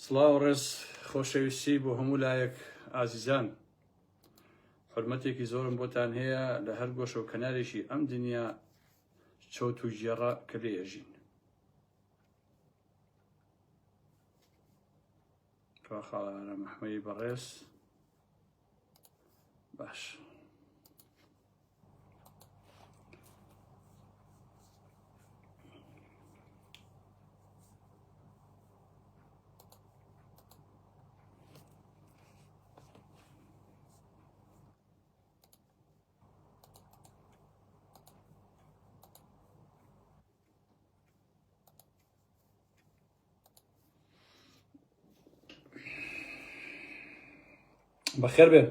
سڵاو ڕێز خۆشەویستی بۆ هەموو لایەک ئازیزان، حرمەتێکی زۆرم بۆتان هەیە لە هەر گۆشە و کەنارێکی ئەم دنیا چەوت و ژێڕە کە لێژین. خاڵانە مەحمەدی بەڕێز باش. بەخێر بێن،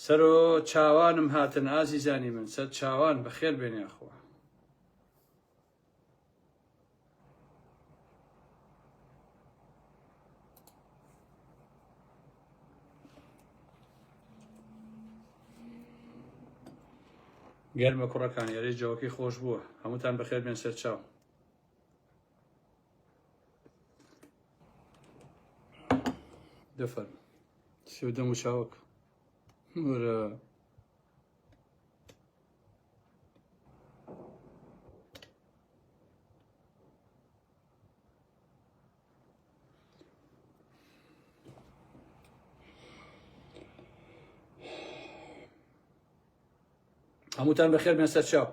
سەر و چاوانم هاتن ئازیزانی من، سەر چاوان بەخێر بێن یاخوا. گەرمە کوڕەکان، یاریی جەوەکەی خۆش بووە، هەمووتان بەخێر بێن سەر چاو. دەفەرمە سودەم و چاوک وەرە هەمووتان بەخێر بێن سەر چاو،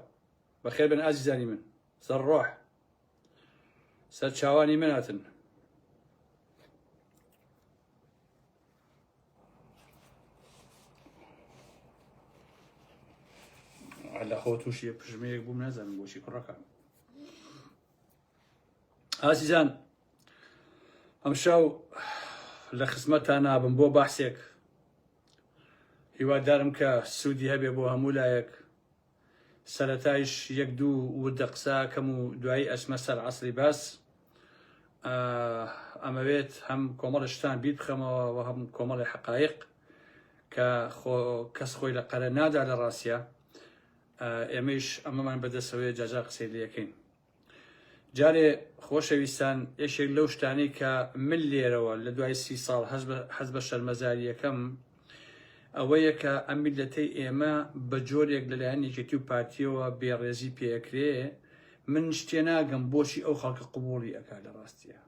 بەخێر بێن ئازیزانی من، سەر ڕۆح، سەر چاوانی من هاتن. لە خۆ تووشیە پژمەیەک بووم، نازانم بۆچی کوڕەکان. ئازیزان، ئەمشەو لە خزمەتتان نابم بۆ باسێک، هیوادارم کە سوودی هەبێ بۆ هەموو لایەک. سەرەتایش یەک دوو وردە قسە کەم و دوایی ئەچمە سەر عەسری باس. ئەمەوێت هەم کۆمەڵی شتان بیت بخەمەوە و هەم کۆمەڵی حەقایق کە کەس خۆی لە قەرە نادا لە ڕاستیە. ئێمەش ئەمەمان بەدەستەوەی جاجا قسەی لەکەین. جارێ خۆشەویستان، یەکێک لەو شتانی کە من لێرەوە لە دوای 30 ساڵ حەز بە شەرمەزاریەکەم ئەوەیە کە ئەم میلەتەی ئێمە بە جۆرێک لەلایەن یەکێتی و پارتیەوە بێڕێزی پێکرێ. من شتێ ناگەم بۆچی ئەو خەڵکە قبوڵی ئەکا لە ڕاستیە.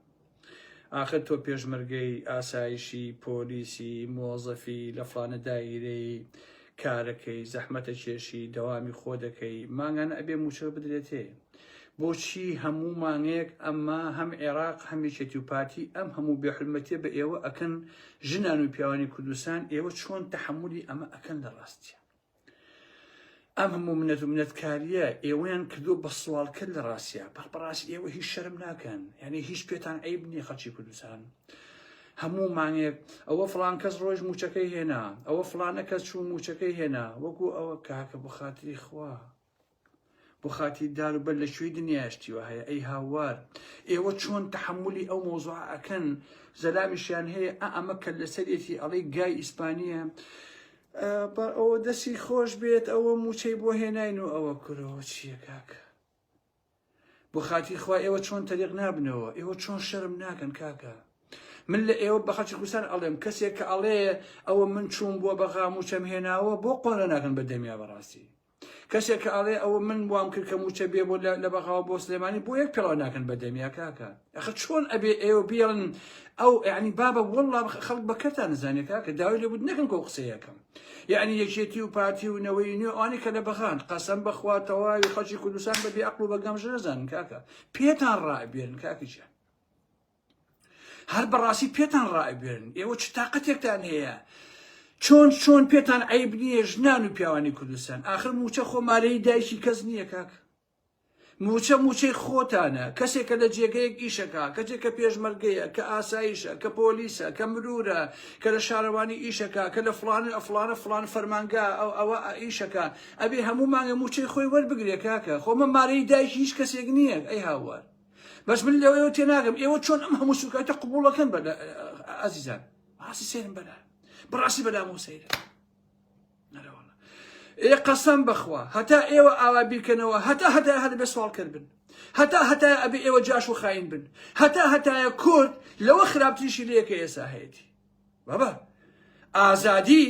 ئاخر تۆ پێشمەرگەی ئاسایشی، پۆلیسی، مۆزەفی لە فڵانە دایرەی کارەکەی، زەحمەتە کێشی، دەوامی خۆ دەکەی، مانگانە ئەبێ موچە بدرێتێ. بۆچی هەموو مانگەیەک ئەمما هەم عێراق هەم یەکێتی و پارتی ئەم هەموو بێحرمەتیە بە ئێوە ئەکەن؟ ژنان و پیاوانی کوردستان ئێوە چۆن تەحمولی ئەمە ئەکەن لە ڕاستیە؟ ئەم هەموو منەت و منەتکاریە ئێوەیان کردو بە سوالکرد لە ڕاستیە. بەڕاستی ئێوە هیچ شەرم ناکەن، یعنی هیچ پێتان عیب نییە خەڵکی کوردستان. هەموو مانگێک ئەوە فڵان کەس ڕۆژ موچەکەی هێنا، ئەوە فڵانە کەس چوو موچەکەی هێنا، وەکو ئەوە کاکە بۆ خاتری خوا، بۆ خاتی داروبەر لە شوێی دنیاشتیوە هەیە. ئەی هاوار، ئێوە چۆن تەحمولی ئەو مۆزوع ئەکەن؟ زەلامیشیان هەیە ئەمە کە لەسەرێتی ئەڵێ گای ئیسپانیە، ئەوە دەستی خۆش بێت، ئەوە موچەی بۆ هێناین و ئەوە کورەوە چییە کاکە؟ بۆ خاتی خوا ئێوە چۆن تەریق نابنەوە؟ ئێوە چۆن شەرم ناکەن کاکە؟ من لە ئێوە بە خەڵکی کوردستان ئەڵێم، کەسێک کە ئەڵێ ئەوە من چوون بۆ بەغا موچەم هێناوە، بۆ قۆنە ناکەن بە دەمیا بەڕاستی. کەسێک کە ئەڵێ ئەوە من وام کرد کە موچە بێ بۆ لە بەغاوە بۆ سلێمانی، بۆ یەک پێڵاو ناکەن بە دەمیا کاکە. ئەخە چۆن ئەبێ ئێوە بێڵن ئەو یعنی بابە وەڵڵا خەڵک بەکەتان نزانێت کاکە، داوای لێبوو نەکەن کە قسەیەکەم. یعنی یەکێتی و پارتی و نەوەی نوێ ئەوانەی کە لە بەغان قەسەم بەخوا تەواوی خەڵکی کوردستان بەبێ عەقڵ و بەگەمژ نەزانن کاکە. پێتان ڕائبێرن کاکەجیان، هەر بەڕاستی پێتان ڕائبێرن. ئێوە چ تاقەتێکتان هەیە؟ چۆن پێتان عیب نییە ژنان و پیاوانی کوردستان؟ ئاخر موچە خۆمارەی دایکی کەس نییە کاکە. موچەی خۆتانە. کەسێکە لە جێگەیەک ئیشەکە، کەسێکە پێشمەرگەیە، کە ئاسایشە، کە پۆلیسە، کە مرورە، کە لە شارەوانی ئیشەکە، کە لە فڵانە فەرمانگا ئەوە ئیشەکە، ئەبێ هەموو مانگە موچەی خۆی وەربگرێ کاکە. خۆمە مارەی دایکی هیچ کەسێک نییە. ئەی هاوار، بەس من لەوەوە تێناگەم ئێوە چۆن ئەم هەموو سوکاتە قبوڵەکەن بە ئازیزان. ڕاستی سێرم بەلا، بەڕاستی بەلامەوە سەیرە. قەسەم بەخوا هەتا ئێوە ئاوا بیکەنەوە، هەتا بێ سوالکرد بن. هەتا ئەبێ ئێوە جاش و خاین بن هەتایە کورد لەوە خراپتریشی لەیەکە ئێستا هەیەی بابا ئازادی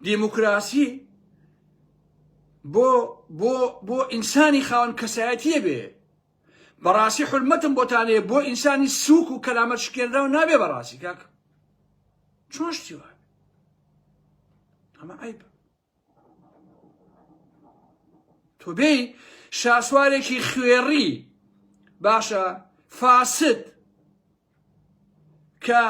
دیموکراسی بۆ ئینسانی خاوەن کەسایەتیە بێ بەڕاستی حرمەتم بۆتانەیە بۆ ئینسانی سووک و کەرامەت شکێنراو نابێ بەڕاستی کاکە چۆن شتی وایە ئەمە عیبە تۆ بێی شاسوارێکی خوێڕی باشە فاسد کە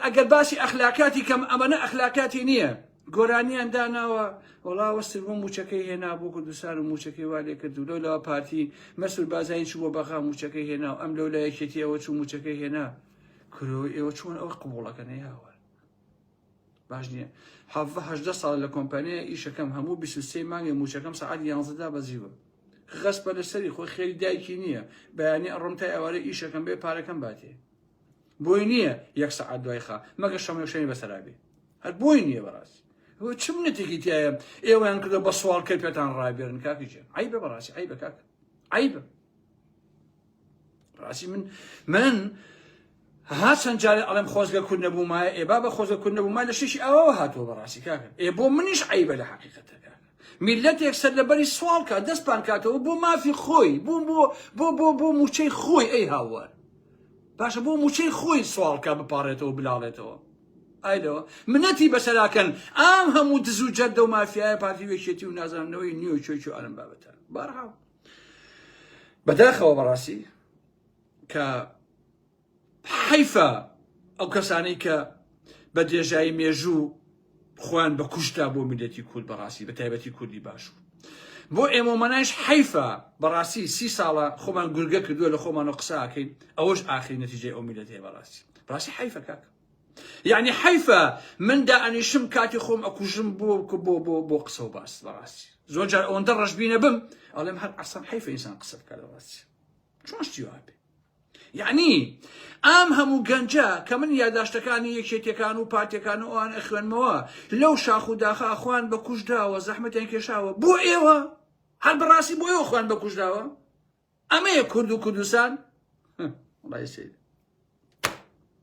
ئەگەر باسی ئەخلاقاتی کەم ئەمەنە ئەخلاقاتی نییە گۆرانیان داناوە وەڵا وەستر بۆ موچەکەی هێنا بۆ کوردستان و موچەکەی وا لێ کردو لەو لەوە پارتی مەسعود بازاین چوو بۆ بەخا موچەکەی هێنا و ئەم لەو لایەکێتی ئەوە چوو موچەکەی هێنا کرۆی ئێوە چۆن ئەوە قبوڵەکەنە هاوار باش نییە هەژدە ساڵ لە کۆمپانیە ئیشەکەم هەموو 23 مانگی موچەکەم سەعات 11 بەزیوە غەسپ لەسەری خۆی خێری دایکی نییە بەیانی ئەڕۆم تا ئەوارە ئیشەکەم بێ پارەکەم باتێ بۆی نییە 1 سەعات دوای خا مەگە شەمە شەنی بەسەرابێ هەر بۆی نییە بەڕاستی چ منەتێکی تایە ئێوەیان کردە بە سوال کرد پێتان ڕابێرن کاکیجێ عیبە بەڕاستی عیبە کاکە عیبە ڕاستی من ها چەند جارێ ئەڵێم خۆزگە کورد نەبوومایە ئێ با بە خۆزگە کورد نەبوومای لە شەشی ئەوەوە هاتووە بەڕاستی کاکە ئێ بۆ منیش عیبە لە حەقیقەتە کاکە میلەتێک سەر لەبەری سوال کات دەستپان کاتەوە بۆ مافی خۆی بۆ موچەی خۆی ئەی هاوار باشە بۆ موچەی خۆی سوال کا بپارێتەوە بلاڵێتەوە ئایدەوە منەتی بەسەراکەن ئام هەموو دز و جەدە و مافیایە پارتی وێشێتی و نازانەوەی نیوە چۆی ئەلم بابەتە بارهاو بەداخەوە بەڕاستی کە حیفە ئەو کەسانەی کە بە درێژایی مێژوو خۆیان بە کوشتا بۆ میلەتی کورد بەڕاستی بە تایبەتی کوردی باشوو بۆ ئێمەمانایش حیفە بەڕاستی 30 ساڵە خۆمان گورگە کردووە لە خۆمانەوە قساکەین ئەوەش ئاخری نەتیجەی ئەو میلەتەیە بەڕاستی حیفە کاکە یعنی حیفە من دائەنیشم کاتی خۆم ئەکوژم بۆ قسە و باس بەڕاستی زۆر جار ئەوەندە ڕەشبینە بم ئەڵێم هەر ئەسان حیفە ئینسان قسە بکات بەڕاستی چۆن شتی وابێ یعنی ئام هەموو گەنجە کە من یادداشتەکانی یەکێتیەکان و پارتیەکان و ئەوان ئەخوێنمەوە لەو شاخ و داخە ئەخوان بە کوژداوە زەحمەتیان کێشاوە بۆ ئێوە هەر بەڕاستی بۆ ئێوە خوان بە کوژداوە ئەمەیە کورد و کوردستان وڵای سیر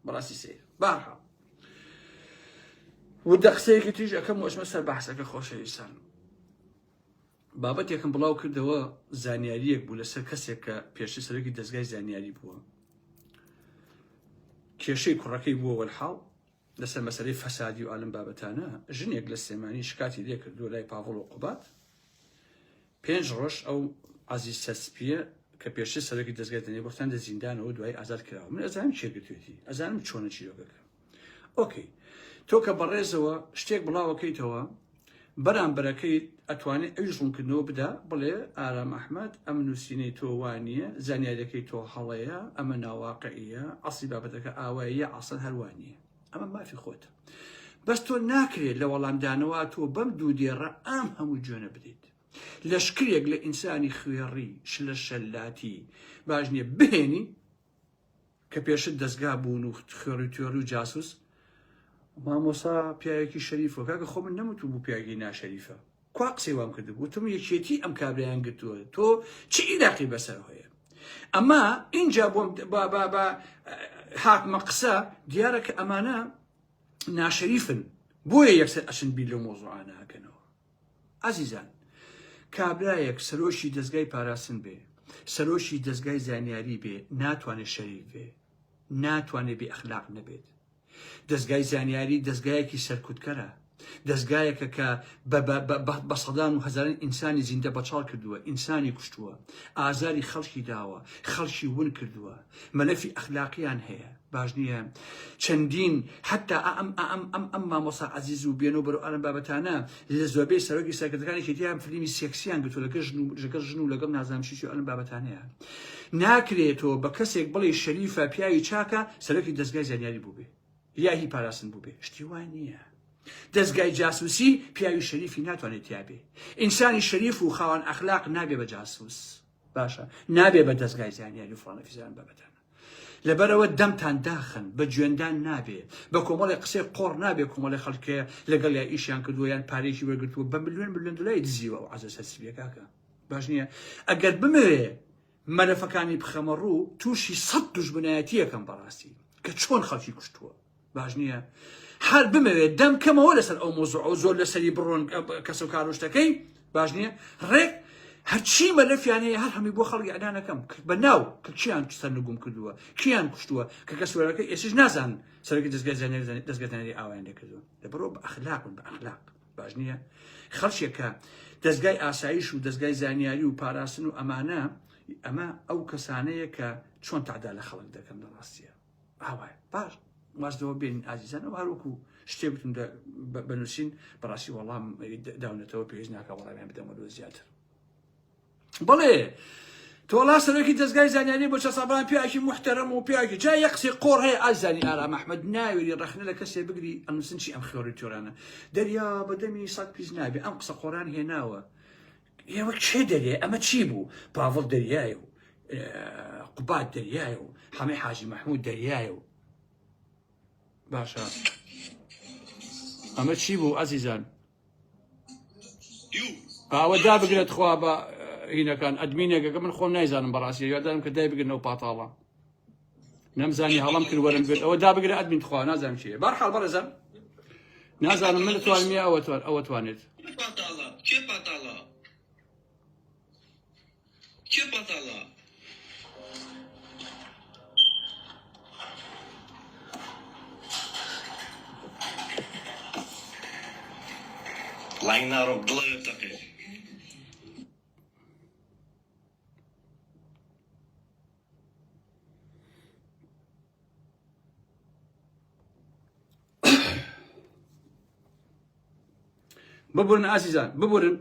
بەڕاستی سیر بارها وردە قسەیەکی تریش ئەەکەم وەچمە سەر بەحسەکە خۆشەویستان بابەتێکم بڵاو کردەوە زانیاریەک بوو لەسەر کەسێک کە پێشتر سەرۆکی دەستگای زانیاری بووە کێشەی کوڕەکەی بووە وەلحاڵ لەسەر مەسەلەی فەسادی و ئالم بابەتانە ژنێک لە سلێمانی شکاتی لێ کردووە لای پاڤڵ و قوبات 5 ڕۆژ ئەو عەزیز تەسپیە کە پێشتر سەرۆکی دەستگای زانیاری بۆ لە زیندانەوە دوای ئازاد کراوە من ئەزانم چێگرتوێتی ئەزانم چۆنە چیرۆکەکە ئۆکەی تۆ کە بەڕێزەوە شتێک بڵاوەکەیتەوە بەرامبەرەکەی ئەتوانێت ئەوی ڕوونکردنەوە بدا بڵێ ئارام ئەحمەد ئەم نووسینەی تۆ وانییە زانیاریەکەی تۆ هەڵەیە ئەمە ناواقعیە ئەسڵی بابەتەکە ئاواییە ئاسڵ هەروانیە ئەمە مافی خۆتە بەس تۆ ناکرێت لە وەڵامدانەوە تۆ بەم دوو دێڕە ئام هەموو جوێنە بدەیت لەشکرێک لە ئینسانی خوێڕی شلە شەلاتی باش نییە بهێنی کە پێشت دەستگا بوون و خوێڕی توێڕی و جاسوس مامۆسا پیاوێکی شەریفە کاکە خۆ من نەموتوو بوو پیاگەی ناشەریفە کوا قسەی وام کرد وتم یەکێتی ئەم کابرایان گرتووە تۆ چی عیلاقی بەسەر هۆیە ئەمە اینجا بۆم بە هاتمە قسە دیارە کە ئەمانە ناشەریفن بۆیە یەکسەر ئەچن بیر لەو مۆزوعانە هەکەنەوە عەزیزان کابرایەک سەرۆشی دەستگای پاراستن بێ سەرۆشی دەستگای زانیاری بێ ناتوانێت شەریف بێ ناتوانێت بێ ئەخلاق نەبێت دەستگای زانیاری دەستگایەکی سەرکوتکەرە دەستگایەکە کە بە سەدان و هەزاران ئینسانی زیندە بەچاڵ کردووە ئینسانی کوشتووە ئازاری خەڵکی داوە خەڵکی ون کردووە مەلەفی ئەخلاقیان هەیە باش نییە چەندین حتا ئەم مامۆسا عەزیز و بێنەوە بەرەو ئەم بابەتانە لە زۆربەی سەرۆکی سەرکردەکانی کێتیان فیلمی سێکسیان گرتووە لەگەڵ ژن و لەگەڵ نازانم چی و ئەم بابەتانەیە ناکرێتەوە بە کەسێک بڵێ شەریفە پیاوی چاکە سەرۆکی دەستگای زانیاری بوو بێ یا هی پاراستن بوو بێ شتی وان نییە دەستگای جاسووسی پیاوی شەریفی ناتوانێت تیابێ ئینسانی شەریف و خاوەن ئەخلاق نابێ بە جاسووس باشە نابێ بە دەستگای زانیاری و فڵانە فیزان بابەتانە لەبەرەوە دەمتان داخن بە گوێندان نابێ بە کۆمەڵی قسەی قۆڕ نابێ کۆمەڵی خەڵکێ لەگەڵ یا ئیشیان کردووە یان پارێکی وەرگرتووە بە ملیۆن دلاری دزیوە و عەزیز هەستی کاکە باش نییە ئەگەر بمەوێ مەلەفەکانی بخەمە ڕوو تووشی 100 دوژمنایەتیەکەم بەڕاستی کە چۆن خەڵکی کوشتووە باش نییە هەر بمەوێت دەمکەمەوە لەسەر ئەو مۆزوع زۆر لەسەری بڕۆن کەس و کاروشتەکەی باش نییە ڕێک هەرچی مەلەفیان هەیە هەر هەمی بۆ خەڵکی ئەدانەکەم بە ناو کە کیان سەرنگوم کردووە کیان کوشتووە کە کەسوەرەکە ئێسش نازان سەرەکی دەستگای ئاوایان لێکردووە دەبڕۆ بە ئەخلاقن بە ئەخلاق باش نییە خەڵکێکە دەستگای ئاسایش و دەستگای زانیاری و پاراستن و ئەمانە ئەمە ئەو کەسانەیە کە چۆن تعدا لە خەڵک دەکەن لە ڕاستیە ئاوای باش وازدەوە بێنین ئازیزان و هەروەکو شتێ بتون بنووسین بەڕاستی وەڵام داونێتەوە پێویست ناکە وەڵامیان بدەمەوە زیاتر بەڵێ تۆڵا سەرۆکی دەستگای زانیاری بۆ چەسەبان پیاکی محتەرەم و پیاکی جا یە قسەی قۆڕ هەیە ئازانی ئارام ئەحمەد ناوێری ڕەخنە لە کەسێ بگری ئەنووسن چی ئەم خێوەری تۆرانە دەریا بەدەمی سەد پیس نابێ ئەم قسە قۆڕان هێناوە ئێوە کێ دەرێ ئەمە چی بوو پاڤڵ دەریایە و قوبات دەریایە و حەمەی حاجی مەحموود دەریایە و باشە ئەمە چی بوو ئەزیزان ئاوە دابگرێت خوا بە هینەکان ئەدمینێکەکە من خۆم نایزانم بەڕاستی یاددارم کە دای بگرنەوە پاتاڵە نەمزانی هەڵام کرد وەرم بێت ئەوە دابگرێت ئەدمین خوا نازانم چیە بەرحاڵ بەڕێزم نازانم من دەتوانم ئەوە توانێت کێ پاتاڵە لای نارۆ دڵێت تەقێ ببورن ئازیزان ببورن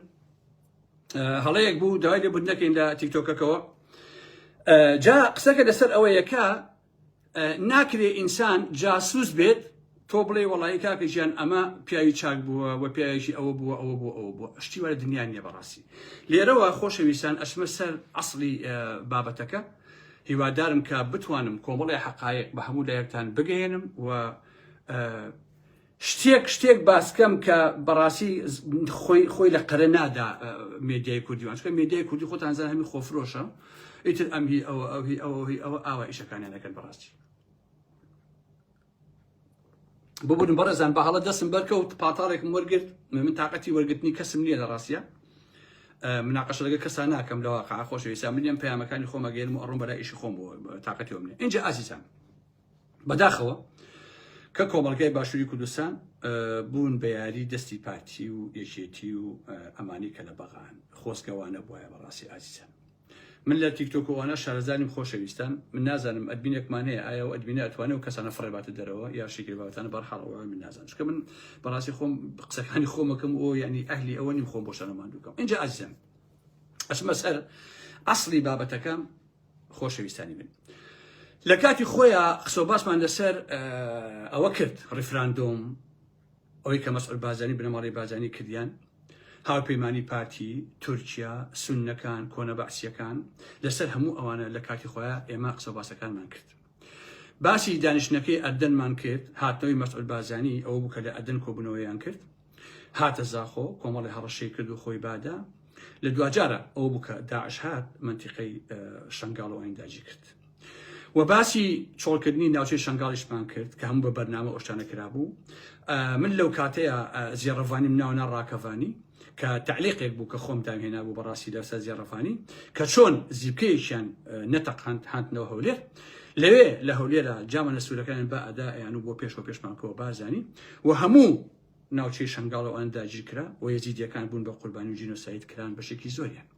هەڵەیەک بوو داوای لێ بوو نەکەین لە تیکتۆکەکەوە جا قسەکە لەسەر ئەوەیەکە ناکرێ ئینسان جاسوس بێت تۆ بڵێ وەڵی کاکە ژیان ئەمە پیاوی چاک بووە و پیاوێکی ئەوە بووە ئەوە بووە ئەوە بووە شتی وەرە دنیا نییە بەڕاستی لێرەوە خۆشەویستان ئەچمە سەر ئەسڵی بابەتەکە هیوادارم کە بتوانم کۆمەڵی حەقایق بە هەموو لایەکتان بگەێنم و شتێک باسکەم کە بەڕاستی خۆی لە قەرە نادا مێدیای کوردیوان چکە مێدیای کوردی خۆتان زان هەمی خۆفرۆشە ئیتر ئەم هی ئەوە ئاوا ئیشەکانیان دەکەن بەڕاستی ببوون بەڕێزان بە هەڵە دەستم بەرکەوت پاتاڵێکم وەرگرت من تااقەتی وەرگرتنی کەسم نییە لە ڕاستیە مناقەشە لەگە کەسان ناکەم لەوە قا خۆشەویستان منیان پەیامەکانی خۆمەگەێنم و ئەڕۆم بەلای ئیشی خۆم بۆ تااقەتی وە منێ اینجا ئازیزان بەداخەوە کە کۆمەڵگەی باشووری کوردستان بوون بە یاری دەستی پارتی و یەکێتی و ئەمانی کە لە بەغان خۆزگەوانە بواە بەڕاستی ئازیزان من لە تیکتۆکەوانە شارەزانیم خۆشەویستان من نازانم ئەدمینێکمانەیە ئایا و ئەدمینە ئەتوانێت و کەسانە فڕێباتە دەرەوە یا شکل بابەتانە بەرحاڵەوە من نازانم چکە من بەڕاستی خۆم قسەکانی خۆمەکەم ئەو ینی ئەهلی ئەوە نیم خۆم بۆ شەنەمان دووکەم اینجا ئازیزان ئەچمە سەر ئەسڵی بابەتەکەم خۆشەویستانی من لە کاتی خۆیان قسە و باسمان لەسەر ئەوە کرد ڕیفراندۆم ئەوەی کە مەسعود بارزانی بنەماڵی بارزانی کردیان هاوپەیمانی پارتی تورکیا سوننەکان کۆنە بەعسیەکان لەسەر هەموو ئەوانە لە کاتی خۆیان ئێمە قسە و باسەکانمان کرد باسی دانیشتنەکەی ئەردەنمان کرد هاتنەوەی مەسعود بارزانی ئەوە بوو کە لە ئەردەن کۆبوونەوەیان کرد هاتە زاخۆ کۆمەڵی هەڕەشەی کرد و خۆی بادا لە دوجارە ئەوە بوو کە داعش هات منتیقەی شنگاڵ و ئاینداجی کرد و باسی چۆڵکردنی ناوچەی شنگاڵیشمان کرد کە هەموو بە بەرنامە ئۆشتانە کرابوو من لەو کاتەیە زیێڕەڤانی مناوە ڕاکەڤانی کە تعلیقێک بوو کە خۆم داهێنا بوو بەڕاستی دەرسە زیێڕەڤانی کە چۆن زیبکەیەکیان نەتەقاند هاتنەوە هەولێر لەوێ لە هەولێرە جامە نەسوولەکان بە ئەدایان و بۆ پێشمانکەوە بارزانی و هەموو ناوچەی شنگاڵ و ئەنداجی کرا و یەزیدیەکان بوون بە قوربانی و جینۆساید کران بەشێکی زۆریان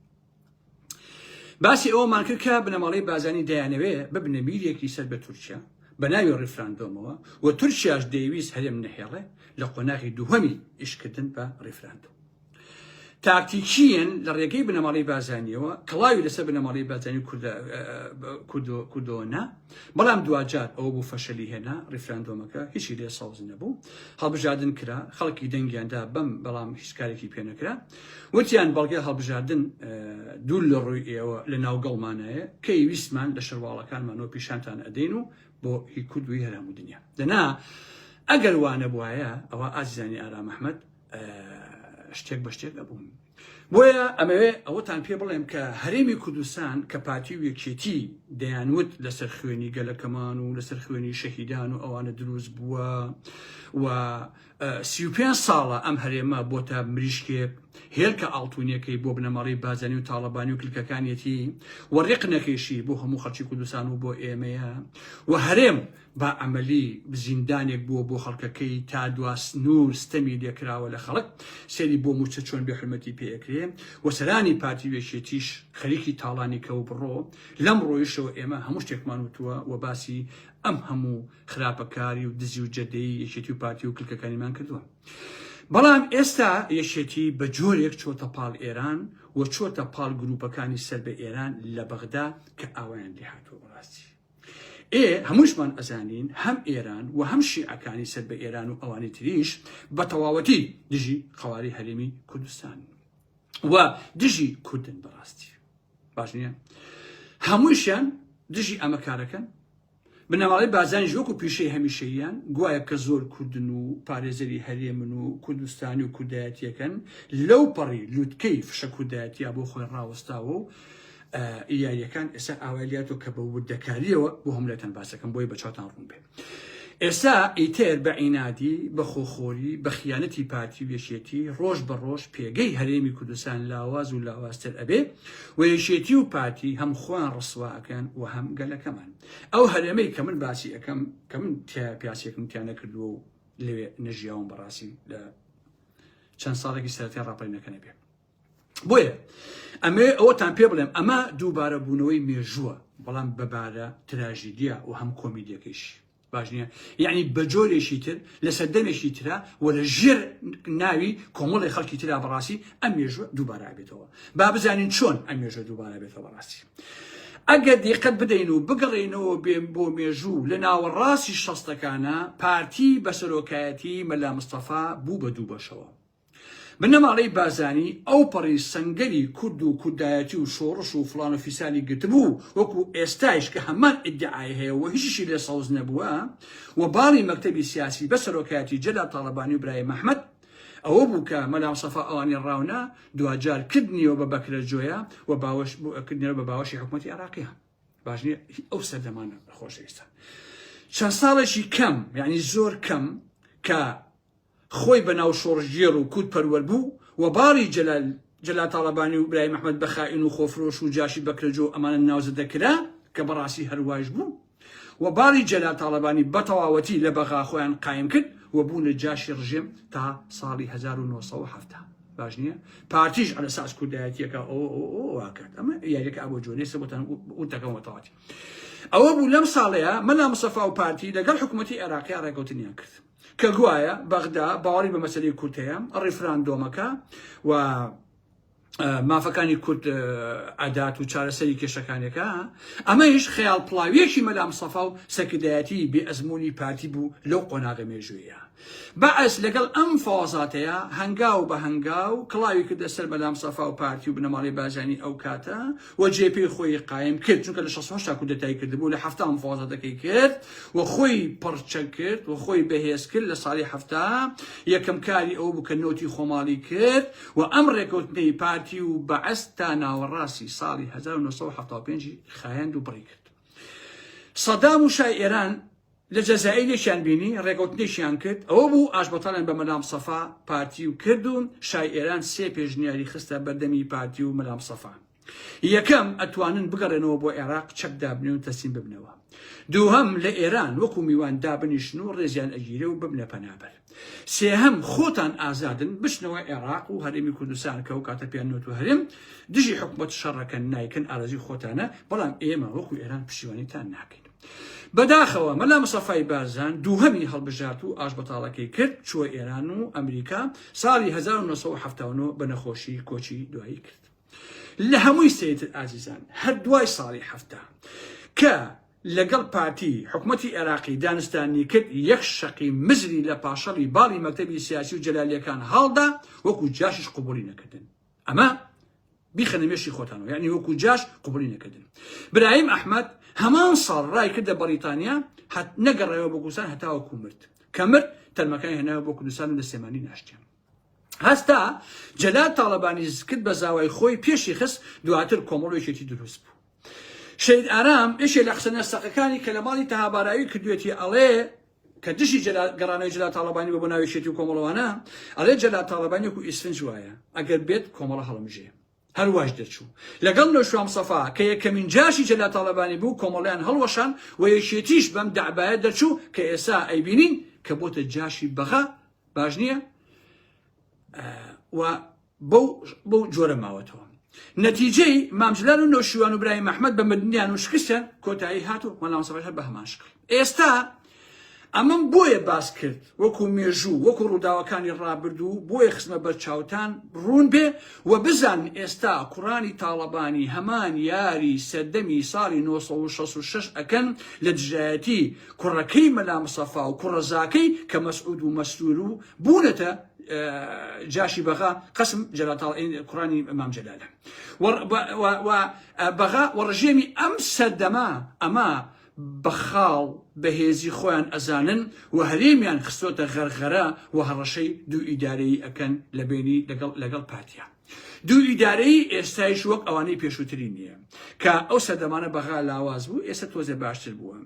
باسی ئەومان کرد کە بنەماڵەی بارزانی دەیانەوێ ببنە میرێکی سەر بە تورکیا بە ناوی ڕیفراندۆمەوە و تورکیاش دەیویست هەرێم نەهێڵێ لە قۆناغی دووهەمی ئیشکردن بە ڕیفراندۆم تاکتیکیەن لە ڕێگەی بنەماڵەی بارزانیەوە کڵاوی لەسەر بنەماڵەی بارزانی کوردۆنا بەڵام دوجار ئەوە بوو فەشەلی هێنا ڕیفراندۆمەکە هیچی لێ ساوز نەبوو هەڵبژاردن کرا خەڵکی دەنگیاندا بەم بەڵام هیچ کارێکی پێ نەکرا وتیان بەڵگەی هەڵبژاردن دوور لە ڕووی ئێوە لە ناوگەڵمانەیە کە ویستمان لە شەرواڵەکانمانەوە پیشانتان ئەدەین و بۆ هی کوردوی هەرهەموو دنیا دەنا ئەگەر وانە بواە ئەوە ئازیزانی ئارام ئەحمەد شتێک بە شتێک ئەبوون بۆیە ئەمەوێ ئەوەتان پێ بڵێم کە هەرێمی کوردستان کە پارتی و یەکێتی دەیانوت لەسەر خوێنی گەلەکەمان و لەسەر خوێنی شەهیدان و ئەوانە دروست بووە و 35 ساڵە ئەم هەرێمە بۆتە مریشکێک هێرکە ئاڵتونیەکەی بۆ بنەماڵی بازانی و تاڵەبانی و کلکەکانیەتی و ڕێقنەکەیشی بۆ هەموو خەڵکی کوردستان و بۆ ئێمەیە و هەرێم با ئەمەلی زیندانێک بووە بۆ خەڵکەکەی تا دواسنور ستەمی لێکراوە لە خەڵک سێری بۆ موچە چۆن بێ حرمەتی پێکرێ و سەرانی پارتی وێشێتیش خەریکی تاڵانی کەو بڕۆ لەم ڕۆیشەوە ئێمە هەموو شتێکمان وتووە و باسی ئەم هەموو خراپەکاری و دزی و جەدەی یەکێتی و پارتی و کلکەکانیمان کردووە. بەڵام ئێستا یەکێتی بە جۆرێک چۆتە پاڵ ئێران و چۆتە پاڵ گروپەکانی سەر بە ئێران لە بەغدا کە ئاوایان لێ هاتووە بەڕاستی. هەمووشمان ئەزانین هەم ئێران و هەم شیعەکانی سەر بە ئێران و ئەوانی تریش بە تەواوەتی دژی خەواری هەرێمی کوردستان و دژی کوردن بەڕاستی. باش نییە؟ هەموویشیان دژی ئەمە کارەکەن بنەماڵی بازانی ژۆک و پیشەی هەمیشەییان گوایە کە زۆر کوردن و پارێزەری هەرێمن و کوردستانی و کوردایەتیەکەن لەو پەڕی لووتکەی فشە کوردایەتیا بۆ خۆی ڕاوەستاوە و یاریەکان ئێستا ئاوایلیاتۆ کە بە وردەکاریەوە بۆ هەملەتەن باسەکەم بۆی بە چاوتان ڕوون بێ. ئێستا ئیتر بە عینادی بە خۆخۆری بە خیانەتی پارتی و یەکێتی ڕۆژ بە ڕۆژ پێگەی هەرێمی کوردستان لاواز و لاوازتر ئەبێ و یەکێتی و پارتی هەم خۆیان ڕسواکەن و هەم گەلەکەمان. ئەو هەرێمەی کە من باسی ئەەکەم کە من پیاسێکم تیان نەکردووە و لەوێ نەژیاوم بەڕاستی لە چەند ساڵێکی سەرەتای ڕاپەڕینەکەنە بێ. بۆیە ئەمێ ئەوەتان پێ بڵێم ئەمە دووبارە بوونەوەی مێژووە بەڵام بەبارە تراژیدیە و هەم کۆمیدیەکەیش. باش نییە؟ یعنی بە جۆرێکی تر لە سەردەمێکی ترە و لە ژێر ناوی کۆمەڵی خەڵکی ترا بەڕاستی ئەم مێژوە دووبارە بێتەوە. با بزانین چۆن ئەم مێژوە دووبارە بێتەوە بەڕاستی. ئەگەر دیقەت بدەین و بگەڕێنەوە بێن بۆ مێژوو لە ناوەڕاستی شەستەکانە پارتی بە سەرۆکایەتی مەلا مستەفا بوو بە دوو بەشەوە. بنەماڵەی بازانی ئەو پەڕی سەنگەری کورد و کوردایەتی و شۆڕش و فڵان و فیسانی گرتبوو وەکو ئێستایش کە هەمان ئیدعای هەیە و هیچیشی لێ سەوز نەبووە و باڵی مەکتەبی سیاسی بە سەرۆکایەتی جەلال تاڵەبانی و برای مەحمەد ئەوە بوو کە مەلا مستەفا ئەوانی ڕاونا دوجار کردنیەوە بە بەکرەجۆیە و کردنیەوە بە باوەشی حکوومەتی عێراقیە. باش نییە؟ ئەو سەردەمانە خۆشەویستە چەند ساڵێکی کەم یعنی زۆر کەم کە خۆی بەناو شۆڕژگێڕ و کورد پەروەر بوو و باڵی جەلال تاڵەبانی و برای مەحمەد بە خائین و خۆفرۆش و جاشی بەکرەجۆ ئەمانە ناوزە دەکرا کە بەڕاستی هەروایش بوو و باڵی جەلال تاڵەبانی بە تەواوەتی لە بەغا خۆیان قایم کرد و بوونە جاشی ڕژێم تا ساڵی 1970. باش نییە؟ پارتیش ئەلە ساس کوردایەتیەکە ئەوە کرد. ئەمە یاریەکە ئەبۆ جۆنێ سەبتان وتەکەمەوە تەواتی. ئەوە بوو لەم ساڵەیە مەلا مستەفا و پارتی لەگەڵ حکوومەتی عێراقی ڕێکەوتنیان کرد کە گوایە بەغدا باوەڕی بە مەسەلەی کورتەیە ڕیفراندۆمەکە و مافەکانی کورد عەدات و چارەسەری کێشەکانێکە ئەمەیش خەیاڵ پڵاویەکی مەلا مستەفا و سەرکردایەتی بێ ئەزموونی پارتی بوو لەو قۆناغە مێژوویە. بەعەس لەگەڵ ئەم فەوازاتەیە هەنگاو بە هەنگاو کڵاوی کردە سەر مەلا مستەفا و پارتی و بنەماڵی بازانی ئەو کاتە و جێپی خۆی قایم کرد چونکە لە 68 تا کودەتای کردبوو لە 70 فەوازاتەکەی کرد و خۆی پڕچە کرد و خۆی بەهێز کرد لە ساڵی 70 یەکەم کاری ئەو بوو کە نۆتی خۆماڵی کرد و ئەم ڕێکەوتنەی پارتی و بەعەس تا ناوەڕاستی ساڵی 1975 خایاند و بڕی کرد. سەدام و شای ئێران لە جەزائیرێکیان بینی ڕێکەوتنێکیان کرد ئەوە بوو ئاشبەتاڵیان بە مەلا مستەفا پارتی و کردوون شای ئێران سێ پێشنیاری خستە بەردەمی پارتی و مەلا مستەفا. یەکەم ئەتوانن بگەڕێنەوە بۆ عێراق چەک دابنێ و تەسلیم ببنەوە. دووهەم لە ئێران وەکو میوان دابنیشن و ڕێزیان ئەگیرێ و ببنە پەنابەر. سێهەم خۆتان ئازادن بچنەوە عێراق و هەرێمی کوردستان کە و کاتە پیان نۆت و هەرێم دژی حکومەت شەڕەکەن نایکن ئارەزی خۆتانە بەڵام ئێمە وەکو ئێران پشتیوانیتان ناکەین. بەداخەوە مەلا مستەفای بارزان دووهەمی هەڵبژارد و ئاشبەتاڵەکەی کرد چوە ئێران و ئەمریکا ساڵی 1970 بە نەخۆشی کۆچی دوایی کرد. لە هەمووی سێتر ئازیزان هەر دوای ساڵی 70 کە لەگەڵ پارتی حکوومەتی عێراقی دانستانی کرد یەک شەقی مزری لە پاشەڵی باڵی مەکتەبی سیاسی و جەلالیەکان هەڵدا وەکو جاشش قبولی نەکردن. ئەمە بیخەنەمێشی خۆتانەوە یعنی وەکو جاش قبولی نەکردن. براهیم ئەحمەد هەمان ساڵ ڕای کردە بەریتانیا نەگەڕێەوە بۆ کوردستان هەتاوەکو مرد کە مرد تەرمەکانی هێناوە بۆ کوردستان و دەستێمانی ناشتیان. هەستا جەلال تاڵەبانی کرد بە زاوای خۆی پێشی خست دواتر کۆمەڵێکێتی دروست بوو. شەید ئارام یەکێک لە قسە نەستەقەکانی کە لە ماڵی تەهابارایی کردوێتی ئەڵێ کە دشی گەڕانەوەی جەلال تاڵەبانی بە بۆ ناوێشێتی و کۆمەڵەوانە ئەڵێ جەلال تاڵەبانی و ئیسفنج وایە ئەگەر بێت کۆمەڵە هەڵمژێ هەرواش دەرچوو لەگەڵ نۆشوام سەفا کە یەکەمین جاشی جەلال تاڵەبانی بوو کۆمەڵیان هەڵوەشان و یەکێتیش بەم دەعبایە دەرچوو کە ئێستا ئەیبینین کە بۆتە جاشی بەغا باش نییە و بەو جۆرە ماوەتەوە. نەتیجەی مام جەلال و نۆشیوان و برای محەممەد بە مردنیان و شکستیان کۆتایی هاتوو مەلام سەفای هەر بە هەمان شکل. ئێستا ئەمەم بۆیە باس کرد وەکو مێژوو وەکو ڕووداوەکانی ڕابردوو بۆیە خستمە بەر چاوتان ڕوون بێ و بزان ئێستا کوڕانی تاڵەبانی هەمان یاری سەردەمی ساڵی 1966 ئەکەن لە دژایەتی کوڕەکەی مەلا مستەفا و کوڕەزاکەی کە مەسعود و مەسرور و بوونەتە جاشی بەغا قسم کوڕانی مام جەلالە بەغا و ڕژێمی ئەم سەردەما ئەمە بەخاڵ بەهێزی خۆیان ئەزانن و هەرێمیان خستۆتە غەرغەرە و هەڕەشەی دوو ئیدارەی ئەکەن لە بینی لەگەڵ پارتیا. دوو ئیدارەی ئێستایش وەک ئەوانەی پێشووتری نییە کە ئەو سەردەمانە بەغا لاواز بوو ئێستا تۆزێ باشتر بووە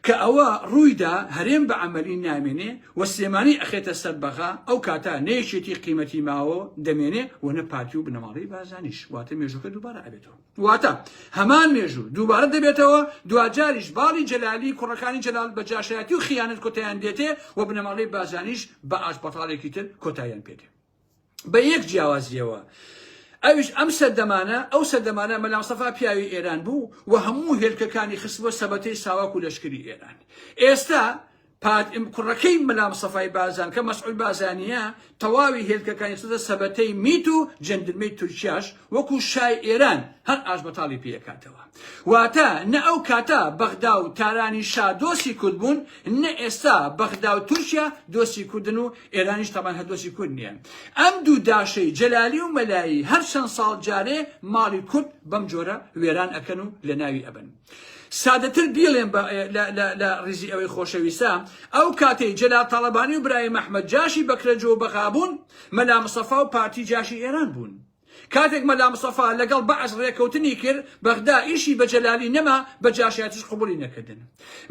کە ئەوە ڕوویدا هەرێم بە عەمەلی نامێنێ و سلێمانی ئەخێتە سەر بەغا ئەو کاتە نەیەکێتی قیمەتی ماوە دەمێنێ و نە پارتی و بنەماڵی بازانیش واتە مێژووکە دووبارە ئەبێتەوە واتە هەمان مێژوو دووبارە دەبێتەوە دوجاریش باڵی جەلالی کوڕەکانی جەلال بە جاشایەتی و خیانەت کۆتاییان دێتێ و بنەماڵی بازانیش بە ئاشبەتاڵێکی تر کۆتاییان پێدێ بە یەک جیاوازیەوە. ئەویش ئەم ئەو سەردەمانە مەلا مستەفا پیاوی ئێران بوو و هەموو هێلکەکانی خستبووە سەبەتەی ساواک و لەشکری ئێران. ئێستا کوڕەکەی مەلا مستەفای بازان کە مەسعود بازانیە تەواوی هێلکەکانی خستە سەبەتەی میت و جەندرمەی تورکیاش وەکو شای ئێران هەر ئاشبەتاڵی پێکاتەوە. واتە نە ئەو کاتە بەغدا و تارانی شا دۆستی کورد بوون نە ئێستا بەغدا و تورکیا دۆستی کوردن و ئێرانیش تەمان هەر دۆستی کورد نییە. ئەم دوو داشەی جەلالی و مەلایی هەر چەند ساڵ جارێ ماڵی کورد بەم جۆرە وێران ئەکەن و لە ناوی ئەبن. سادەتر بیڵێن لە ڕیزی ئەوەی خۆشەویستە ئەو کاتەی جەلال تاڵەبانی و برای محەممەد جاشی بەکرەجۆ بەغابوون مەلا مستەفا و پارتی جاشی ئێران بوون. کاتێک مەلا مستەفا لەگەڵ بەعز ڕێکەوتنی کرد بەغدا ئیشی بە جەلالی نەما بە جاشایەتیش قبولی نەکردن.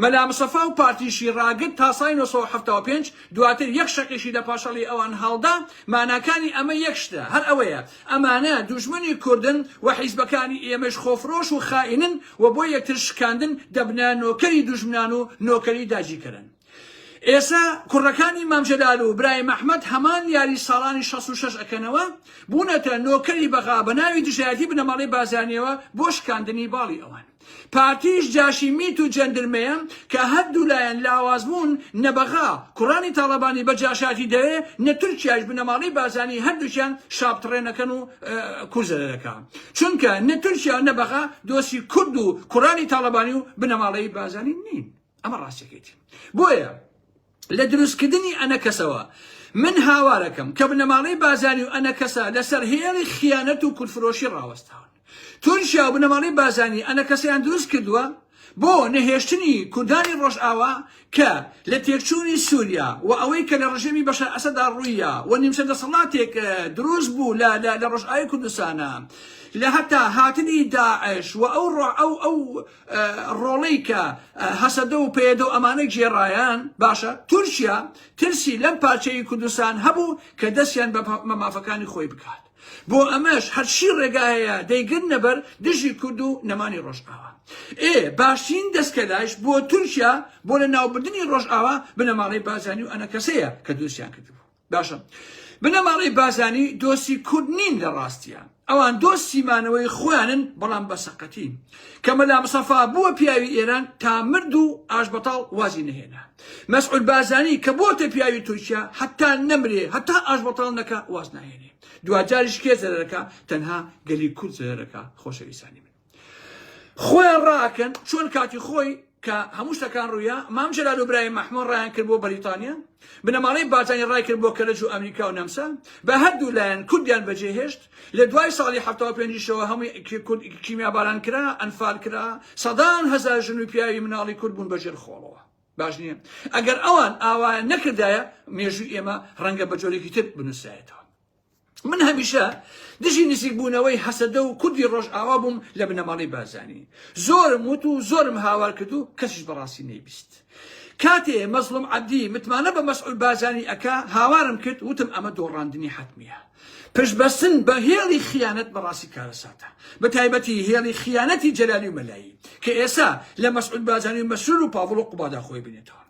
مەلا مستەفا و پارتیشی ڕاگرت تا ساڵی 1975 دواتر یەک شەقیشی لە پاشەڵی ئەوان هەڵدا ماناکانی ئەمە یەک شتە هەر ئەوەیە ئەمانە دوژمنی کوردن و حیزبەکانی ئێمەش خۆفرۆش و خائینن و بۆ یەکتر شکاندن دەبنە نۆکەری دوژمنان و نۆکەری داگیرکردن. ئێستا کوڕەکانی مام جەلال و برای محەممەد هەمان یاری ساڵانی 66 ئەکەنەوە بوونەتە نۆکەری بەغا بە ناوی دژایەتی بنەماڵی بازانیەوە بۆ شکاندنی باڵی ئەوان. پارتیش جاشی میت و جەندرمەیە کە هەردوو لایەن لاواز بوون نەبەغا کوڕانی تاڵەبانی بە جاشاتی دەوێ نە تورکیاش بنەماڵی بازانی هەردووکیان شابتڕێنەکەن و کورزەکە چونکە نە تورکیا نەبەغا دۆسی کورد و کوڕانی تاڵەبانی و بنەماڵی بازانی نین. ئەمە ڕاستیەکەیتی بۆیە لە دروستکردنی ئەنە کەسەوە من هاوارەکەم کە بنەماڵی بازانی و ئەنە کەسە لەسەر هێڵی خیانەت و کورتفرۆشی ڕاوەستاون. تورکیا و بنەماڵی بازانی ئەنە کەسەیان دروست کردووە بۆ نەهێشتنی کوردانی ڕۆژئاوا کە لە تێکچوونی سووریا و ئەوەی کە لە ڕژێمی بەشار ئەسەدا ڕوویە و نیمچە دەسەڵاتێک دروست بوو لە ڕۆژئاوای کوردستانە لە هەتا هاتنی داعش و ئەو ڕۆڵەی کە هەسەدە و پێدە و ئەمانە گێڕایان باشە تورکیا ترسی لەم پارچەی کوردستان هەبوو کە دەستیان بە مەمافەکانی خۆی بکات. بۆ ئەمەش هەرچی ڕێگایە دەیگرن نەبەر دژی کورد و نەمانی ڕۆژئاوا. باشترین دەستکەلاش بۆ تورکیا بۆ لە ناوبردنی ڕۆژئاوا بنەماڵی بازانی و ئەنە کەسەیە کە دۆستیان کردبوو. باشە بنەماڵی بازانی دۆستی کورد نین لە ڕاستیە ئەوان دۆستیمانەوەی خۆیانن بەڵام بەسەقەتی کە مەلا مستەفا بووە پیاوی ئێران تا مرد و ئاشبەتاڵ وازی نەهێنا. مەسعود بازانی کە بۆتە پیاوی تورکیا هەتا نەمرێ هەتا ئاشبەتاڵ نەکا واز ناهێنێ. دوجاریش کێ زەرەکە تەنها گەلی کورد زەرەکە خۆشەویستانی من. خۆیان ڕاکەن چۆن کاتی خۆی کە هەموو شتەکان ڕوویە مام جەلال و برای محەممەد ڕایان کرد بۆ بەریتانیا بنەماڵی بازانی ڕای کرد بۆ کەلەج و ئەمریکا و نەمسا بە هەردوو لایەن کوردیان بەجێهێشت لە دوای ساڵی 75ەوە هەمووی کیمیاباران کرا ئەنفال کرا سەدان هەزار ژن و پیاوی مناڵی کورد بوون بەژێر خۆڵەوە. باش نییە ئەگەر ئەوان ئاوایان نەکردایە مێژووی ئێمە ڕەنگە بە جۆرێکی تر بنووسایەتەوە. من هەمیشە دژی نزیک بوونەوەی حەسەدە و کوردی ڕۆژئاوا بووم لە بنەماڵی بازانی زۆرم وت و زۆرم هاوار کرد و کەسیش بەڕاستی نەیبیست کاتێ مەزلوم عەبدی متمانە بە مەسعود بازانی ئەکا هاوارم کرد وتم ئەمە دۆڕاندنی حەتمیە پشتبەستن بە هێڵی خیانەت بەڕاستی کارەساتە بە تایبەتی هێڵی خیانەتی جەلالی و مەلایی کە ئێسا لە مەسعود بازانی و مەسرور و پاڤڵ و قوبادا خۆی بنێتەوە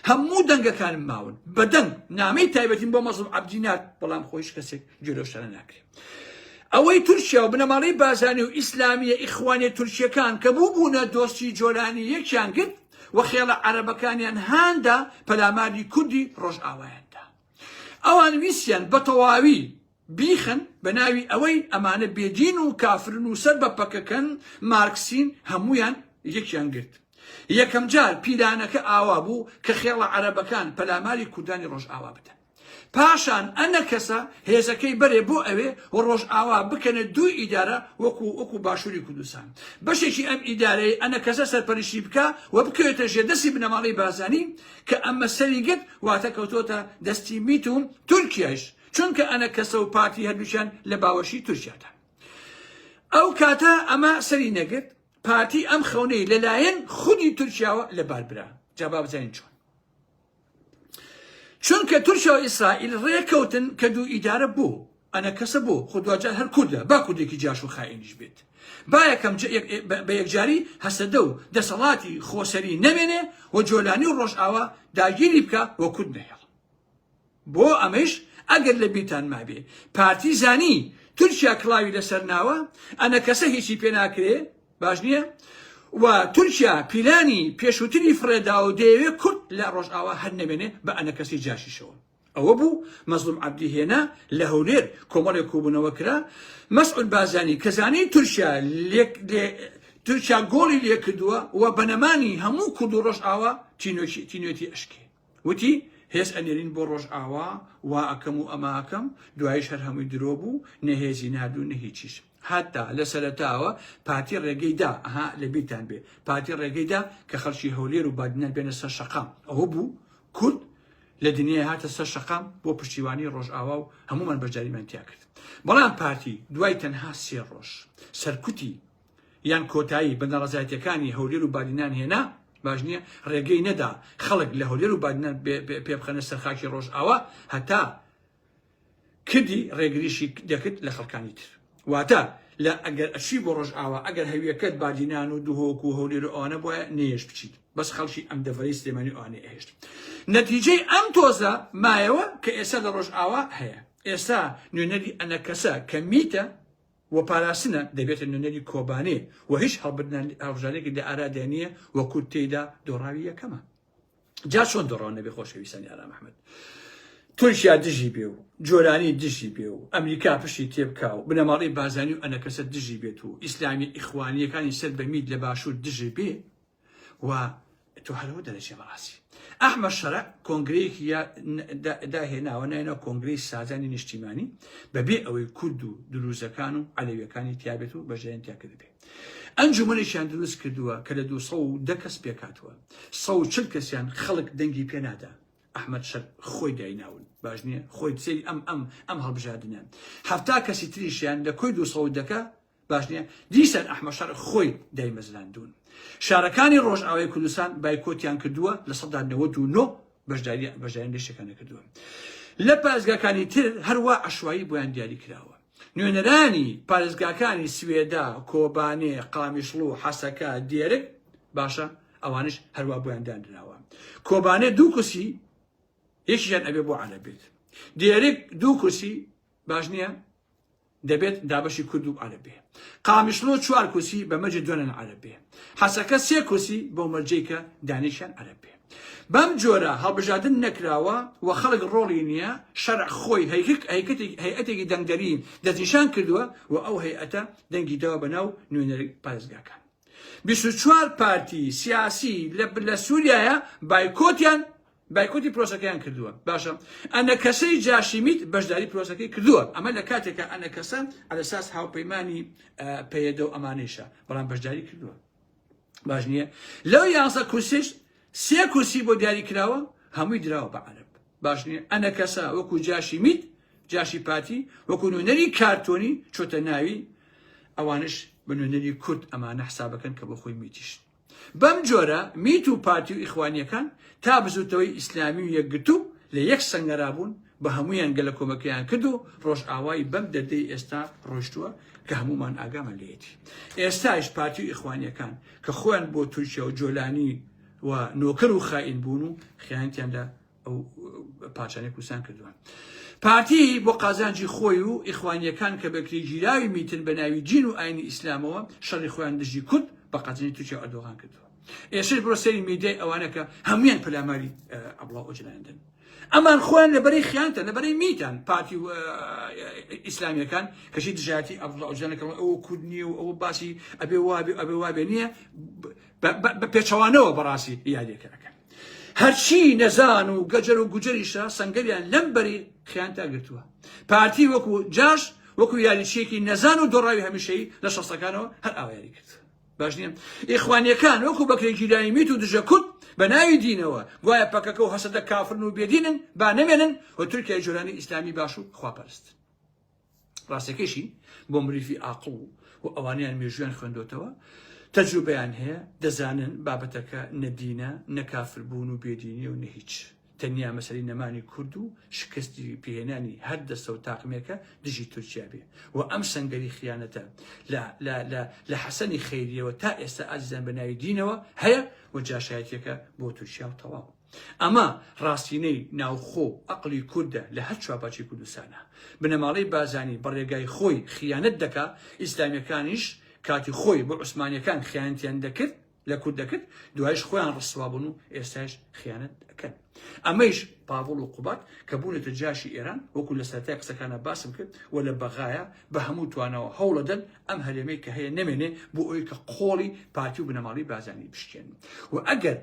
هەموو دەنگەکانم ماون بە دەنگ نامەی تایبەتیم بۆ مەزلوم عەبدی نات بەڵام خۆیش کەسێک جێرەشتانە ناکرێت ئەوەی تورکیا و بنەماڵەی بازانی و ئیسلامیە ئیخوانیە تورکیەکان کە بوو بوونە دۆستی جۆلانی یەکیان گرت و خێڵە عەرەبەکانیان هاندا پەلاماری کوردی ڕۆژئاوایاندا ئەوان ویسیان بە تەواوی بیخن بە ناوی ئەوەی ئەمانە بێدین و کافرن و سەر بە پەکەکەن مارکسین هەمویان یەکیان گرت یەکەم جار پیلانەکە ئاوا بوو کە خێڵە عەرەبەکان پەلاماری کوردانی ڕۆژئاوا بدەن پاشان ئەنە کەسە هێزەکەی بەرێ بۆ ئەوێ و ڕۆژئاوا بکەنە دوو ئیدارە وەکو باشووری کوردستان بەشێکی ئەم ئیدارەی ئەنە کەسە سەرپەرشتی بکە و بکەوێتە ژێردەستی بنەماڵەی بازانی کە ئەمە سەریگت واتە کەوتۆتە دەستی میت و تورکیاش چونکە ئەنە کەسە و پارتی هەردووشیان لە باوەشی تورکیادا ئەو کاتە ئەمە سەری نەگرت پارتی ئەم خەونەی لەلایەن خودی تورکیاوە لەبار برا جا با بزانین چۆن چونکە تورکیا و ئیسرائیل ڕێکەوتن کە دوو ئیدارە بوو ئەنە کەسە بوو خودواجار هەر کوردە با کوردێکی جاش و خائینیش بێت با یەکەم بە یەکجاری هەسەدە و دەسەڵاتی خۆسەری نەمێنێ و جۆلانی و ڕۆژئاوا داگیری بکە وە کورد نەهێڵ بۆ ئەمەش ئەگەر لە بیرتان مابێ پارتی زانی تورکیا کڵاوی لەسەر ناوە ئەنە کەسە هیچی پێ ناکرێ باش نییە و تورکیا پیلانی پێشووتری فرێدا و دەیەوێت کورد لە ڕۆژئاوا هەر نەمێنێ بە ئەنە کەسی جاشیشەوە ئەوە بوو مەزلوم عەبدی هێنا لە هەولێر کۆمەڵێک کۆبوونەوە کرا مەسعود بازانی کە زانەی تورکیا گۆڵی لێ کردووە و بەنەمانی هەموو کورد و ڕۆژئاوا تینوێتی ئەشکێ وتی هێز ئەنێرین بۆ ڕۆژئاوا وا ئەکەم و ئەمە ئەکەم دوایش هەر هەمووی درۆ بوو نەهێزی نردوو نەهیچیش هەتا لە سەرەتاوە پارتی ڕێگەیدا ئەها لە بیرتان بێ پارتی ڕێگەیدا کە خەڵکی هەولێر و بادنان بێنە سەر شەقام ئەوە بوو کورد لە دنیای هاتە سەر شەقام بۆ پشتیوانی ڕۆژئاوا و هەمومان بەرجاریمان تیا کرد بەڵام پارتی دوای تەنها 3 ڕۆژ سەرکوتی یان کۆتایی بە ناڕەزایەتیەکانی هەولێر و بادنان هێنا باش نییە ڕێگەی نەدا خەڵک لە هەولێر و بادنان پێ بخەنە سەر خاکی ڕۆژئاوا هەتا کردی ڕێگریشی دەکرد لە خەڵکانی تر واتە لە ئەگەر ئەچی بۆ ڕۆژئاوا ئەگەر هەویەکەت بادینان و دوهۆک و هەولێر و ئەوانە بۆیە نێش بچیت بەس خەڵکی ئەم دەڤەرەی سلێمانی ئەوانە ئەهێشت نەتیجەی ئەم تۆزە مایەوە کە ئێستا لە ڕۆژئاوا هەیە ئێستا نوێنەری ئەنە کەسە کە میتە و پاراستنە دەبێتە نوێنەری کۆبانێ و هیچ هەڵبژارێکی لە ئارادە نییە وە کورد تێیدا دۆڕاوی یەکەمە جا چۆن دۆڕاو نەبێ خۆشەویستانی ئارام ئەحمەد تورکیا دژی بێ و جۆرانی دژی بێ و ئەمریکا پشتی تێبکا و بنەماڵی بازانی و ئەنە کەسە دژی بێت و ئیسلامی ئیخوانیەکانی سەر بە مید لە باشوور دژی بێ و تۆ هەرەوە دەرەچێ بەڕاستی ئەحمەد شەرع کۆنگرەیەکی داهێناوە ناوێنە کۆنگرەی سازانی نیشتیمانی بەبێ ئەوەی کورد و دروزەکان و عەلەویەکانی تیابێت و بەژێریان تیا کردبێ ئەنجومەنێکیان دروست کردووە کە لە 210 کەس پێکاتوە 140 کەسیان خەڵک دەنگی پێنادا ئەحمەد شەرع خۆی دایناون باش نییە خۆی سەری ئەم هەڵبژاردنە 70 کەسی تریشیان لە کۆی 210 باش نییە دیسان ئەحمەد شەرع خۆی دایمەزلاندون شارەکانی ڕۆژئاوای کوردستان بایکۆتیان کردووە لە 99 بەشداریان لێشەکانە کردووە لە پارێزگاکانی تر هەروە عەشوایی بۆیان دیاری کراوە نوێنەرانی پارێزگاکانی سوێدا کۆبانێ قامیشڵ و حەسەکە دێرک باشە ئەوانش هەروە بۆیان دانراوە کۆبانێ 2 کورسی یەکیشیان ئەبێ بۆ عەرەبێت دێرک 2 کورسی باش نییە دەبێت دابەشی کورد و عەرەبێ قامیشڵۆ 4 کورسی بە مەرجی دوێنن عەرەبێ حەسەکە 3 کورسی بۆ مەرجەی کە دانیشیان عەرەبێ بەم جۆرە هەڵبژاردن نەکراوە و خەڵک ڕۆڵی نییە شەرع خۆی هەیئەتێکی دەنگدەری دەستنیشان کردووە و ئەو هەیئەتە دەنگی داوە بەناو نوێنەری پارێزگاکان 24 پارتی سیاسی لە سووریایە بایکۆتی پرۆسەکەیان کردووە باشە ئەنە کەسەی جاشیمیت بەشداری پرۆسەکەی کردووە ئەمە لە کاتێکە ئەنە کەسە ئەلەساس هاوپەیمانی پەیەدە و ئەمانەیشە بەڵام بەشداری کردووە باش نییە لەو 11 کورسیش 3 کورسی بۆ دیاری کراوە هەمووی دراوە بە عەرەب باش نییە ئەنە کەسە وەکو جاشیمیت جاشی پاتی وەکو نوێنەری کارتۆنی چۆتە ناوی ئەوانش بە نوێنەری کورد ئەمانە حسابەکەن کە بە خۆی میتیشن. بەم جۆرە میت و پارتی و ئیخوانیەکان تا بزوتەوەی ئیسلامی و یەکگرتو لە یەک سەنگەرابوون بە هەمویان گەلە کۆمەکەیان کرد و ڕۆژ ئاوای بەم دەردەی ئێستا ڕۆیشتووە کە هەمومان ئاگامان لێتی. ئێستاش پارتی و ئیخوانیەکان کە خۆیان بۆ تورکیا و جۆلانی و نۆکەر و خائین بوون و خیانەتیان لە ئەو پاچانەی کوردستان کردووە. پارتی بۆ قازانجی خۆی و ئیخوانیەکان کە بەکری گیراوی میتن بە ناوی جین و ئاینی ئیسلامەوە شەڕی خۆیان دژی کورد بە قازانی تورکیا و ئەردۆغان کردووە. ئێشش بڕۆ سەیری میدیای ئەوانە کە هەمویان پەلاماری عەبدوڵڵا ئۆجلانیان ئەمان خۆیان لەبەرەی خیانتە لەبەرەی میتان پارتی و ئیسلامیەکان کەشی دژاتی عەبدوڵڵا ئۆجلانی کە ئەوە کورد نییە و ئەوە باسی ئەبێ وابێ نییە بە پێچەوانەوە بەڕاستی یادێکەکەن. هەرچی نەزان و گەجەر و گوجەریشە سەنگەریان لەم بەری خیانتا گرتووە. پارتی وەکو جاش وەکو یاریچێکی نەزان و دۆڕاوی هەمیشەی لە شەستەکانەوە هەر ئاوایاری کرد. باش نییە ئیخوانیەکان وەکو بەکرێگیرانی میت و دژە کورد بە ناوی دینەوە گوایە پەکەکە و هەسەدە کافرن و بێدینن با نەمێنن و تورکیای جۆرانی ئیسلامی باش و خواپەرست. ڕاستەکەشی بۆ مریفی عاقڵ و ئەوانیان مێژویان خوێندۆتەوە تەجروبەیان هەیە دەزانن بابەتەکە نەدینە نەکافربوون و بێدینی و نەهیچ تەنیا مەسەلەی نەمانی کورد و شکستی پێهێنانی هەر دەستە و تاقمێکە دژی تورکیا بێ و ئەم سەنگەری خیانەتە لە حەسەنی خەیریەوە تا ئێستا ئازیزان بە ناوی دینەوە هەیە و جاشایەتێکە بۆ تورکیا و تەواو. ئەمە ڕاستینەی ناوخۆ ئەقلی کوردە لە هەر چوارپاچی کوردستانە بنەماڵەی بازانی بەڕێگای خۆی خیانەت دەکا ئیسلامیەکانیش کاتی خۆی بۆ عوسمانیەکان خیانەتیان دەکرد لە کورد دەکرد دوایش خۆیان ڕسوابوون و ئێستاش خیانەت دەکەن. ئەمەش پاڤڵ و قوبات کە بوونێتە جاشی ئێران وەکو لە سەرەتای قسەکانە باسم کرد و لە بەغایە بە هەموو توانەوە هەوڵە دەن ئەم هەرێمەی کە هەیە نەمێنێ بۆ ئەوەی کە قۆڵی پارتی و بنەماڵی بازانی بشکێن و ئەگەر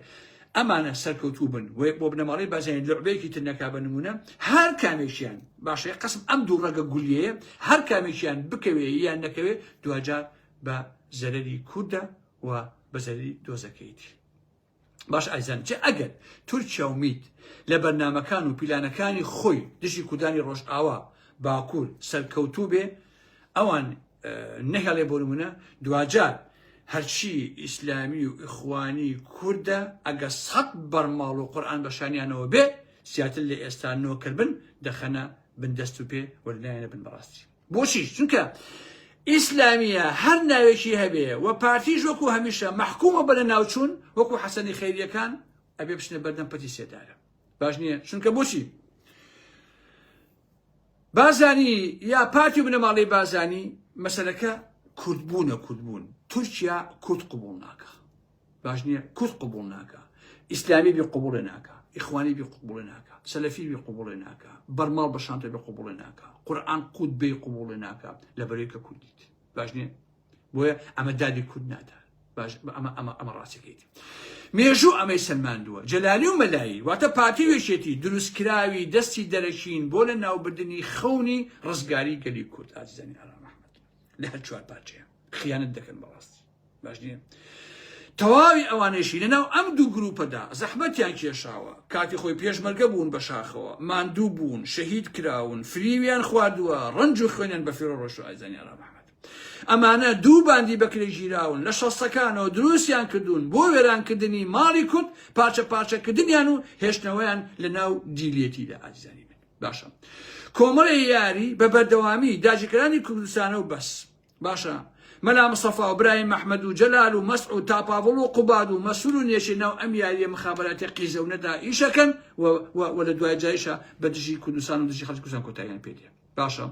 ئەمانە سەرکەوتوو بن و بۆ بنەماڵی بازانی لەعبەیەکی تر نەکا بە نمونە هەر کامێکیان باشەیە قەسم ئەم دوو ڕەگە گولیەیە هەر کامێکیان بکەوێ یان نەکەوێ دوجار بە زەرەری کووردە و بە زەرەری دۆزەکەیتی. باش ئایزان چه ئەگەر تورکیا و میت لە بەرنامەکان و پیلانەکانی خۆی دژی کوردانی ڕۆژئاوا باکوور سەرکەوتوو بێ ئەوان نەهێڵێ بۆ نمونە دوجار هەرچی ئیسلامی و ئیخوانی کووردە ئەگە 100 بەرماڵ و قورئان بەشانیانەوە بێ زیاتر لە ئێستا نۆکردبن دەخەنە بندەست و پێ وەرلایەنە بن بەڕاستی. بۆچی؟ چونکە ئیسلامیە هەر ناوێکی هەبێ و پارتیش وەکو هەمیشە مەحکومە بە لە ناوچوون وەکو حەسەنی خەیریەکان ئەبێ بچنە بەردەم پەتی سێدارە. باش نییە؟ چونکە بۆچی؟ بازانی یا پارتی و بنەماڵەی بازانی مەسەلەکە کوردبوون تورکیا کورد قبوڵ ناکە. باش نییە؟ کورد قبوڵ ناکە. ئیسلامی بێ قبوڵێ ناکە. ئیخوانی بێ قبوڵێ ناکە. سەلەفی بێ قبوڵێ ناکە. بەرماڵ بە شانتە بێ قبوڵێ ناکە. قورئان قود بێ قبوڵێ ناکە لەبەرەوەی کە کوردیت. باش نییە؟ بۆیە ئەمە دادی کورد نادات. باش ئەمە ڕاستیەکەیتی. مێژوو ئەمەی سەلماندووە جەلالی و مەلایی واتە پارتی وێشێتی دروستکراوی دەستی دەرەچین بۆ لە ناوبردنی خەونی ڕزگاری گەلی کورد ئازیزانی ئارام ئەحمەد لە هەر چوار پارچەیە خیانەت دەکەن بەڕاستی. باش نییە؟ تەواوی ئەوانەیشی لەناو ئەم دوو گروپەدا زەحمەتیان کێشاوە کاتی خۆی پێشمەرگە بوون بە شاخەوە ماندوو بوون شەهید کراون فریویان خواردووە ڕەنج و خوێنیان بە فیرۆ ڕۆژ و ئازیزانی ئارام ئەحمەد. ئەمانە دوو باندی بەکرێ ژیراون لە شەستەکانەوە دروستیان کردوون بۆ وێرانکردنی ماڵی کورد پارچە پارچەکردنیان و هێشتنەوەیان لە ناو دیلێتیدا ئازیزانی من. باشە کۆمەڵی یاری بە بەردەوامی داگیرکەرانی کوردستانە و بەس. باشە مەلا مستەفا و برایم مەحمەد و جەلال و مەسعود تا پاڤڵ و قوباد و مەسوول و نێشی ناو ئەم یاریە مخابراتی قیزەونەدا ئیشەکەن و لە دوای جایشە بە دژی کوردستان و دژی خەڵکی کوردستان کۆتاییان پێ دێ. باشە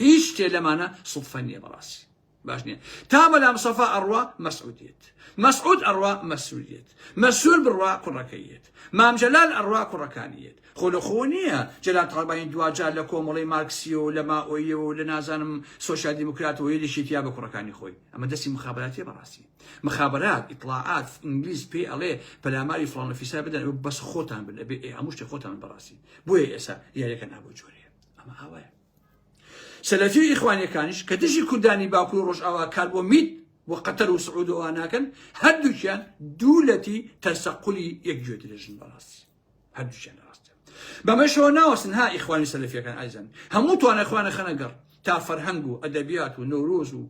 هیچ شتێ لەمانە سوڵفە نییە بەڕاستی. باش نییە؟ تا مەلا مستەفا ئەڕوا مەسعودیت مەسعود ئەڕوا مەسوولیت مەسوول بڕوا کوڕەکەیت مام جەلال ئەڕوا کوڕەکانیت خۆ لە خۆ نییە جەلال تاڵبانی دوجار لە کۆمەڵی مارکسیە و لە ماۆیەوە و لە نازانم سۆشیال دیموکراتەوە یەکێتیا بە کوڕەکانی خۆی. ئەمە دەستی مخابراتیە بەڕاستی. مخابرات ئیطلاعات ئینگلیز پێی ئەڵێ پەلاماری فڵان نەفیسا بدەن بەس خۆتان بن ئەبێ هەموو شتێک خۆتان بەڕاستی. بۆیە ئێستا یاریەکە نابوو جۆرەیە. ئەمە ئاوایە. سەلەفی و ئیخوانیەکانیش کە دژی کوردانی باکوور و ڕۆژئاوا کار بۆ میت و قەتەر و سعود و ئاناکەن هەردووکیان دوولەتی تەرسەقولی یەکگوێ درێژن بەڕاستی. هەردووکیان ڕاستە. بەمەشەوە ناوەستن ها ئیخوانی سەلەفیەکان ئایزان هەموو توانە ئیخوانە خەنەگەڕ تا فەرهەنگ و ئەدەبیات و نەورۆز و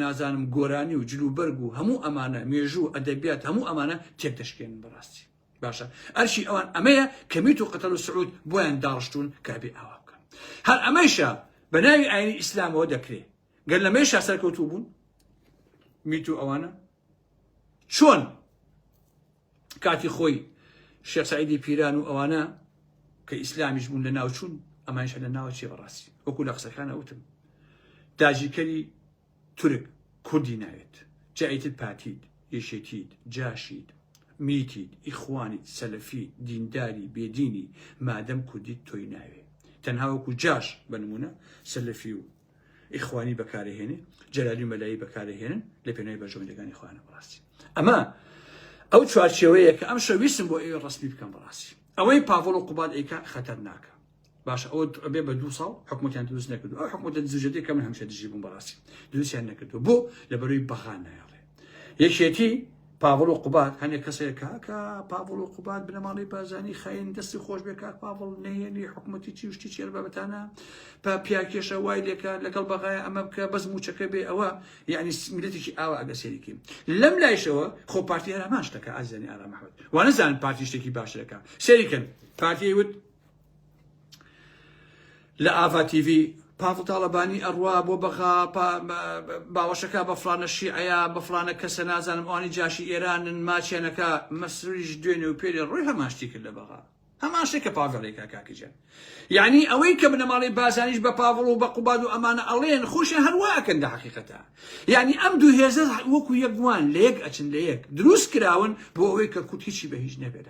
نازانم گۆرانی و جلوبەرگ و هەموو ئەمانە مێژوو ئەدەبیات هەموو ئەمانە تێک دەشکێنن بەڕاستی باشە ئەرشی ئەوان ئەمەیە کە میت و قەتەل و سعود بۆیان داڕشتون کابێ ئاوا بکەن هەر ئەمەیشە بە ناوی ئاینی ئیسلامەوە دەکرێت گەر لەمەیشا سەرکەوتوو بوون میت و ئەوانە چۆن کاتی خۆی شێخ سەعیدی پیران و ئەوانە کە ئیسلامیش بوون لە ناوچوون ئەمانشە لە ناوە چێ بەڕاستی وەکو لە قسەکانە وتم داژیکەری تورک کوردی ناوێت جایتت پاتید یەشێتیت جاشید میتید ئیخوانیت سەلەفی دینداری بێدینی مادەم کوردیت تۆی ناوێ تەنها وەکو جاش بنمونە سەلەفی و ئیخوانی بەکارهێنێ جەلالی و مەلایی بەکارهێنن لە پێناوی بەرژەوەندەکانی خوانە بەڕاستی ئەمە ئەو چوارچێوەیە کە ئەم شەویستم بۆ ئێوە ڕەسمی بکەم بەڕاستی ئەوەی پاڤۆڵ و قوباد ئەیکا خەتەرناکە باشە ئەوە بێ بە 2 ساڵ حکومەتیان دروست نەکردو ئەو حکومەتە دزوجەتی کە من هەمیشە دژی بووم بەڕاستی دروستیان نەکردو بۆ لەبەرەوەی بەغان نایەڵێ یەکێتی پاڤۆڵ و قوباد هەندێک کەسێکە کە پاڤۆڵ و قوباد بنەماڵی بازانی خاین دەستی خۆش بێ کاک پاڤۆڵ نەیەنی حکومەتی چی وشتی چێر بەبەتانە پیاکێشە وای لێکە لەگەڵ بەغایە ئەمە بکە بەس موچەکە بێ ئەوە یعنی میلەتێکی ئاوا ئەگە سێریکی لەم لایشەوە خۆ پارتی هەرامان شتەکە ئازانی ئارا مەحمەد وا نەزانن پارتی شتێکی باش دەکات سێریکەن پارتی وت لە ئاڤا تیڤی پاڤڵ تاڵەبانی ئەڕوا بۆ بەغا باوەشەکە بە فلانە شیعەیە بە فلانە کەسە نازانم ئەوانی جاشی ئێرانن ماچێنەکە مەسروریش دوێنێ و پێری ڕۆی هەمان شتی کرد لە بەغا هەمان شتێک کە پاڤڵێکا کاکیجان یعنی ئەوەی کە بنەماڵی بازانیش بە پاڤڵ و بە قوباد و ئەمانە ئەڵێن خۆشیان هەرواکەن لە حەقیقەتە یعنی ئەم دوو هێزە وەکو یەکوان لە یەک ئەچن لە یەک دروست کراون بۆ ئەوەی کە کورد هیچی بە هیچ نەبێت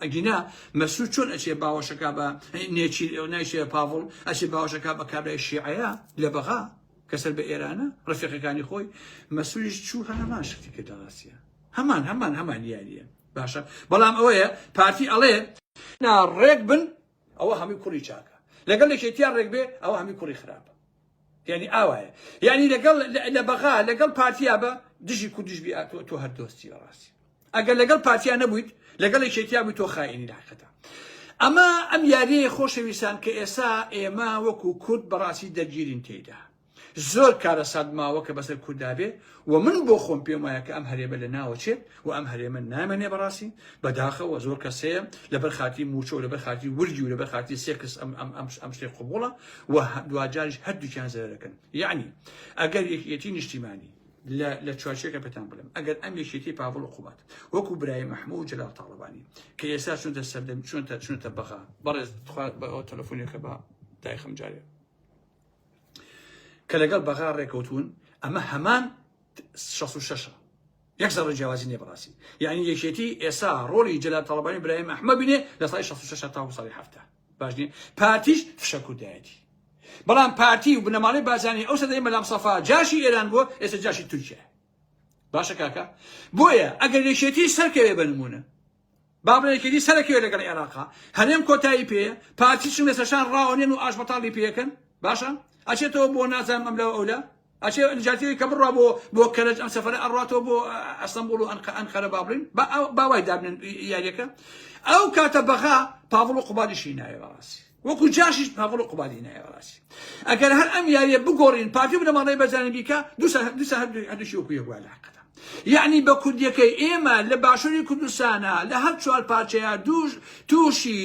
ئەگینا مەسعود چۆن ئەچێ باوەشەکە بە نێچی نایشێ پاڤڵ ئەچێ باوەشەکە بە کابرای شیعەیە لە بەغا کەسەر بە ئێرانە ڕەفیقەکانی خۆی مەسعودیش چوو هەمان شتی کردە ڕاستیە هەمان یاریە باشە بەڵام ئەوەیە پارتی ئەڵێ ڕێک بن ئەوە هەمی کوڕی چاکە لەگەڵ لەکێتیان ڕێک بێ ئەوە هەمی کوڕی خراپە یعنی ئاوایە یعنی لەگەڵ لە بەغا لەگەڵ پارتیا بە دژی کوردیش بی تۆ هەر دۆستی ڕاستی ئەگەر لەگەڵ پارتیا نەبوویت لەگەڵ یەکێتیا بووی تۆ خائینی لەحقەتە ئەمە ئەم یاریەیە خۆشەویستان کە ئێستا ئێمە وەکو کورد بەڕاستی دەرگیرین تێیدا زۆر کارە سەد ماوە کە بەسەر کووردا بێ و من بۆ خۆم پێم وایە کە ئەم هەرێمە لە ناوەچێت و ئەم هەرێمە نامێنێ بەڕاستی بەداخەوە زۆر کەسەیە لەبەر خاتی موچە و لەبەر خاتی ورگی و لەبەر خاتی سێکس ئەم شتێک قوبوڵە و دوجاریش هەردووکیان زەرەکەن یعنی ئەگەر یەکێتی نیشتیمانی لە چوارچێکە پێتان بڵێم ئەگەر ئەم یەکێتی پاڤڵ و قوباد وەکو برای مەحموود و جەلال تاڵەبانی کە ئێستا چونتە سەردەم چونتە بەغا بەڕێز بە تەلەفۆنێکە بە دایخم جارێ کە لەگەڵ بەغا ڕێکەوتون ئەمە هەمان 66 یەک زەڕ جیاوازی نیە بەڕاستی یعنی یەکێتی ئێستا ڕۆڵی جەلال تاڵەبانی برای مەحمەد بینێ لە ساڵی 66 تا ساڵی 70 باش نیە پارتیش فشە کوردایەتی بەڵام پارتی و بنەماڵی بازانی ئەو سەدەی مەلام سەفا جاشی ئێران بووە ئێستا جاشی تورکیە باشە کاکە بۆیە ئەگەر یەکێتی سەرکەوێ بنمونە بابلێکێتی سەرکەوێ لەگەڵ عێراقا هەنێم کۆتایی پێیە پارتی چون لەسەرشان ڕاوەنێن و ئاشبەتاڵی پێەکەن باشە ئەچێتەوە بۆ نازانم ئەم لەوە ئەولە ئەچێ نجاتیەوەی کە بڕوا بۆ کەرەج ئەم سەفەرە ئەڕاتەوە بۆ ئەستەمبوڵ و ئەنقەرە بابڵین باوای دابنن یاریەکە ئەو کاتە بەغا پاڤڵ و قوبادیشی نایە بەڕاستی وەکو جاشیش پاڤڵ و قوبادی نایە بەڕاستی ئەگەر هەر ئەم یاریە بگۆڕین پارتی بنەماڵەی بەزانین بیکە دووسە هەردووشی وەکو یەکوای لە حەقەتە یعنی بە کوردیەکەی ئێمە لە باشووری کوردستانە لە هەر چوار پارچەیە تووشی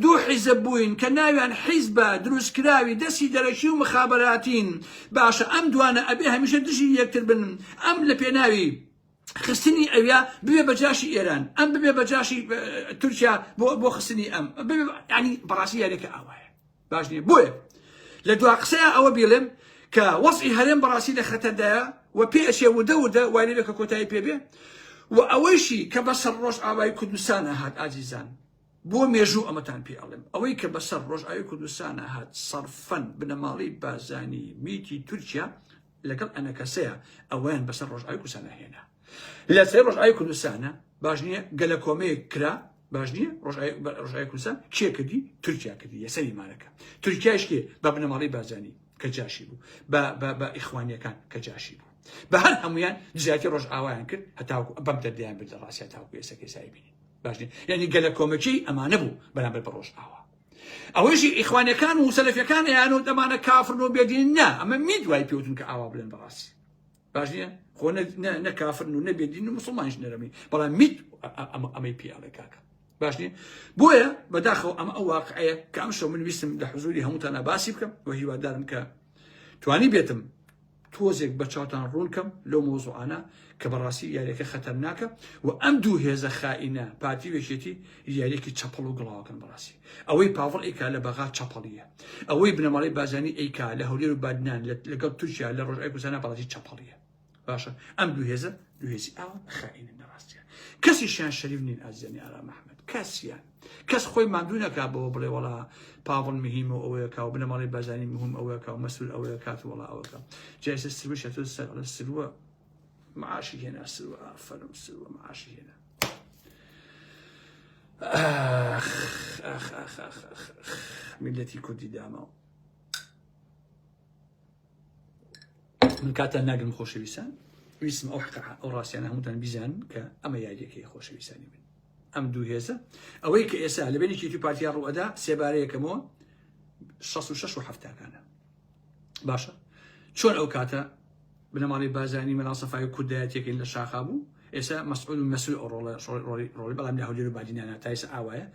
دوو حیزب بووین کە ناویان حیزبە دروستکراوی دەستی دەرەکی و مخابراتین باشە ئەم دوانە ئەبێ هەمیشە دژی یەکتر بن ئەم لە پێناوی خستنی ئەویا ببێ بەجاشی ئێران ئەم ببێ بەجاشی تورکیا بۆ خستنی ئەم ینی بەڕاستی یاریەکە ئاوایە باش نییە بۆیە لە دوا قسەیە ئەوە بیڵێم کە وەزعی هەرێم بەڕاستی لە خەتەردایە و پێ ئەچێ وردە وای لێ کە کۆتایی پێبێ و ئەوەیشی کە بەسەر ڕۆژ ئاوای کوردستانە هات ئازیزان بۆ مێژوو ئەمەتان پێ ئەڵێم ئەوەی کە بەسەر ڕۆژ ئاوی کوردستانە هات سەرفەن بنەماڵی بازانی میتی تورکیا لەگەڵ ئەنە کەسەیە ئەویان بەسەر ڕۆژ ئاوی کوردستانە هێنا لە سەر ڕۆژ ئاوی کوردستانە باش نییە گەلە کۆمەیەک کرا باش نییە ڕۆژئاوی کوردستان کێ کردی تورکیا کردی یەسەری مارەکە تورکیاش کێ بە بنەماڵی بازانی کە جاشی بوو بە ئیخوانیەکان کە جاشی بوو بە هەر هەمویان دژایەتی ڕۆژ ئاوایان کرد هەتاوکو بەم دەردەیان برد لە ڕاستیە تاوکو ئێستا کێسایی بینین باشنی یعنی گەلە کۆمەکی ئەمانە بوو بەرامبەر بە ڕۆژ ئاوا ئەوەیشی ئیخوانیەکان و سەلەفیەکان یان و دەمانە کافرن و بێدین نا ئەمە میدوای پێوتون کە ئاوا بڵێن بەڕاستی باش نییە خۆ نە کافرن و نەبێدین و مسڵمانش نەرەمی بەڵام مید ئەمەی پیاڵێ کاکە باش نییە بۆیە بەداخەوە ئەمە ئەو واقعەیە کە ئەم شەو من ویستم لە حزوری هەمووتان باسی بکەم و هیوادارم کە توانی بێتم تۆزێک بە چاوتان ڕوونکەم لەو مۆزوعانە کە بەڕاستی یاریەکە خەتەرناکە و ئەم دوو هێزە خائینە پارتی وێشێتی یاریەکی چەپەڵ و گڵاوەکەن بەڕاستی ئەوەی پاوەڵ ئەیکا لە بەغا چەپەڵیە ئەوەی بنەماڵی بازانی ئەیکا لە هەولێر و بادنان لەگەڵ تورکیا لە ڕۆژئای کوردستانە بەڕاستی چەپەڵیە باشە ئەم دوو هێزە دوو هێزی ئاوا خائینن بەڕاستیە کەسیشیان شەریف نین ئازیزانی ئارام ئەحمەد کەسیان کەس خۆی ماندوو نەکا بەوە بڵێ وەڵا پاوڵ مهمە و ئەوەیە کا و بنەماڵی بازانی مهم ئەوەیە کا و مەسئول ئەوەیە کات وەڵا ئەوەکە جا ئێستا سروش هاتووە سەر ئەڵێ سروە معاشی هێنا سروە ئافەرم سروە معاشی هێنا میلەتی کوردی داماوە من کاتان ناگرم خۆشەویستان ویستم ئەو ڕاستیانە هەمووتان بیزانن کە ئەمە یاریەکەی خۆشەویستانی من ئەم دوو هێزە ئەوەی کە ئێستا لە بینێکی تو پارتیا ڕوئەدا سێبارەیەکەمەوە 66 و هەفتاکانە باشە چۆن ئەو کاتە بنەماڵی بازانی مەناسەفای کوردایەتێکین لە شاخا بوو ئێستا مەسئول و مەسئول ئەو ڕۆڵی بەڵام لە هەولێر و بادینانە تا ئێستا ئاوایە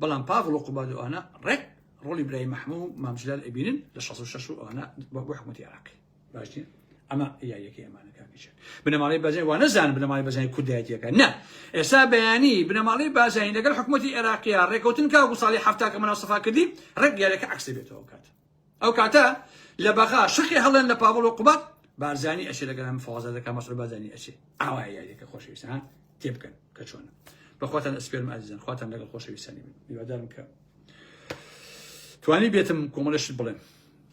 بەڵام پاڤڵ و قوبادوانە ڕێک ڕۆڵی برای مەحموو و مامجلال ئەبینن لە 66 و ئەوانە بۆ حکومەتی عێراقی باش نییە ئەمە یاریەکەی ئەمانە کاکیشێن بنەماڵی بازانی وا نەزانن بنەماڵی بازانی کوردایەتیەکە نە ئێستا بەیانی بنەماڵی بازانی لەگەڵ حکومەتی عێراقیە ڕێکەوتن کا و ساڵی هەفتاکە مەناسەفا کردی ڕێک یاریەکە عەکس دەبێتەوە کات ئەو کاتە لە بەغا شقی هەڵێن لە پاڤڵ و قوباد بارزانی ئەچێ لەگەڵ ئەم فەوازادەکە مەسئول بازانی ئەچێ ئاوا یاریەکە خۆشەویستان ها تێبکەن کە چۆنە بەخواتان ئەسپێرم ئازیزان خواتان لەگەڵ خۆشەویستانی من هیوادارم کە توانی بێتم کۆمەڵەشت بڵێم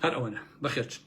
هەر ئەوەنە بەخێرچن